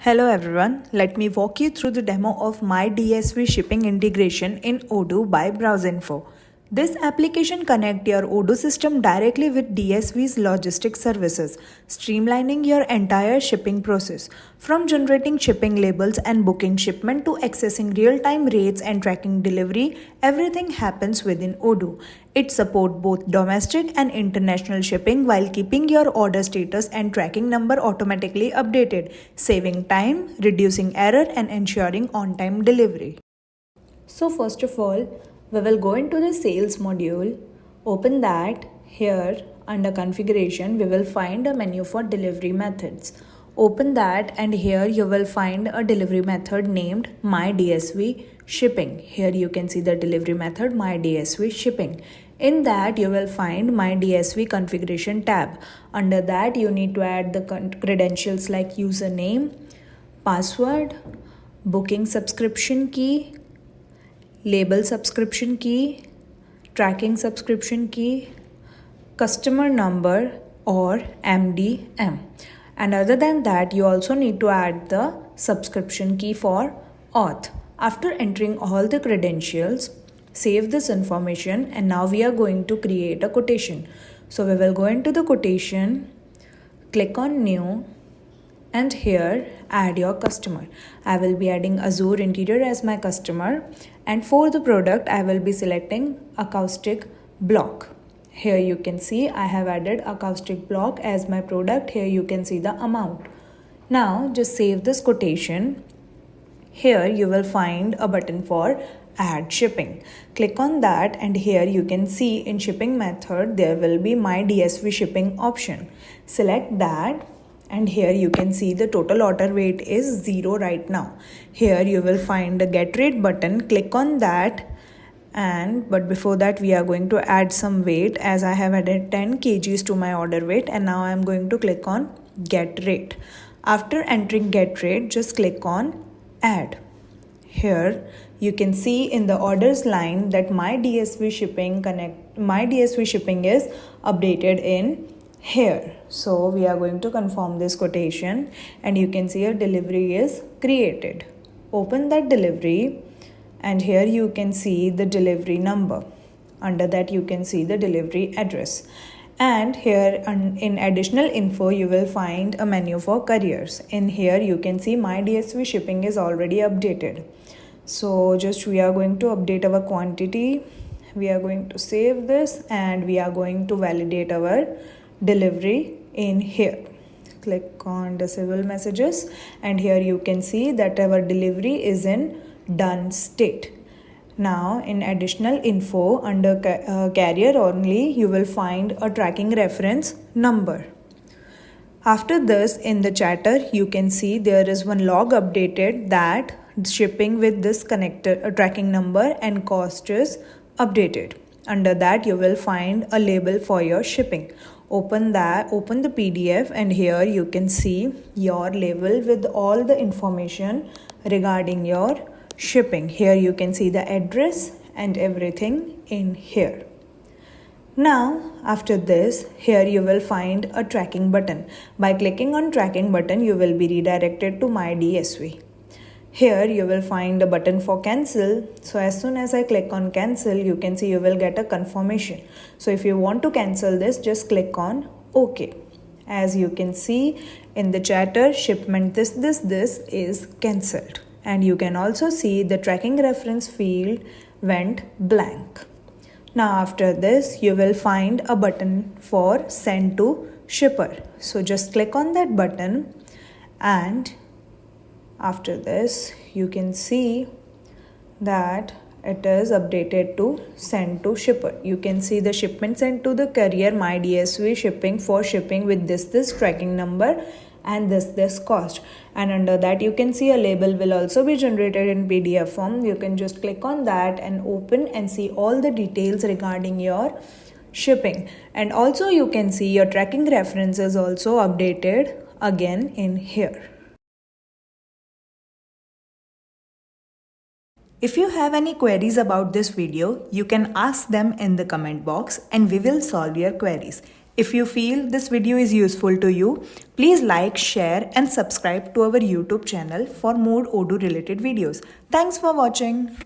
Hello everyone, let me walk you through the demo of MyDSV shipping integration in Odoo by BrowseInfo. This application connects your Odoo system directly with DSV's logistics services, streamlining your entire shipping process. From generating shipping labels and booking shipment to accessing real-time rates and tracking delivery, everything happens within Odoo. It supports both domestic and international shipping while keeping your order status and tracking number automatically updated, saving time, reducing error, and ensuring on-time delivery. So first of all, we will go into the sales module, open that. Here under configuration, we will find a menu for delivery methods. Open that and here you will find a delivery method named MyDSV shipping. Here you can see the delivery method MyDSV shipping. In that you will find MyDSV configuration tab. Under that you need to add the credentials like username, password, booking subscription key, label subscription key, tracking subscription key, customer number or MDM. And other than that, you also need to add the subscription key for auth. After entering all the credentials, save this information and now we are going to create a quotation. So we will go into the quotation, click on new, and here add your customer. I will be adding Azure Interior as my customer, and for the product I will be selecting acoustic block. Here you can see I have added acoustic block as my product. Here you can see the amount. Now just save this quotation. Here you will find a button for add shipping. Click on that and here you can see in shipping method there will be MyDSV shipping option. Select that. And here you can see the total order weight is 0 right now. Here you will find the get rate button. Click on that. But before that we are going to add some weight as I have added 10 kgs to my order weight, and now I am going to click on get rate. After entering get rate, just click on add. Here you can see in the orders line that MyDSV shipping is updated in here. So we are going to confirm this quotation and you can see a delivery is created. Open that delivery and here you can see the delivery number. Under that you can see the delivery address. And here in additional info you will find a menu for couriers. In here you can see MyDSV shipping is already updated. So just we are going to update our quantity. We are going to save this and we are going to validate our delivery in here. Click on disable messages and here you can see that our delivery is in done state. Now in additional info under carrier only you will find a tracking reference number. After this in the chatter you can see there is one log updated that shipping with this connector tracking number and cost is updated. Under that you will find a label for your shipping. Open the PDF and here you can see your label with all the information regarding your shipping. Here you can see the address and everything in here. Now after this, here you will find a tracking button. By clicking on tracking button, you will be redirected to MyDSV. Here you will find a button for cancel. So as soon as I click on cancel, you can see you will get a confirmation. So if you want to cancel this, just click on OK. As you can see in the chatter, shipment this is cancelled. And you can also see the tracking reference field went blank. Now after this, you will find a button for send to shipper. So just click on that button and after this, you can see that it is updated to send to shipper. You can see the shipment sent to the courier MyDSV shipping for shipping with this tracking number and this cost. And under that you can see a label will also be generated in PDF form. You can just click on that and open and see all the details regarding your shipping. And also you can see your tracking reference is also updated again in here. If you have any queries about this video, you can ask them in the comment box and we will solve your queries. If you feel this video is useful to you, please like, share and subscribe to our YouTube channel for more Odoo related videos. Thanks for watching.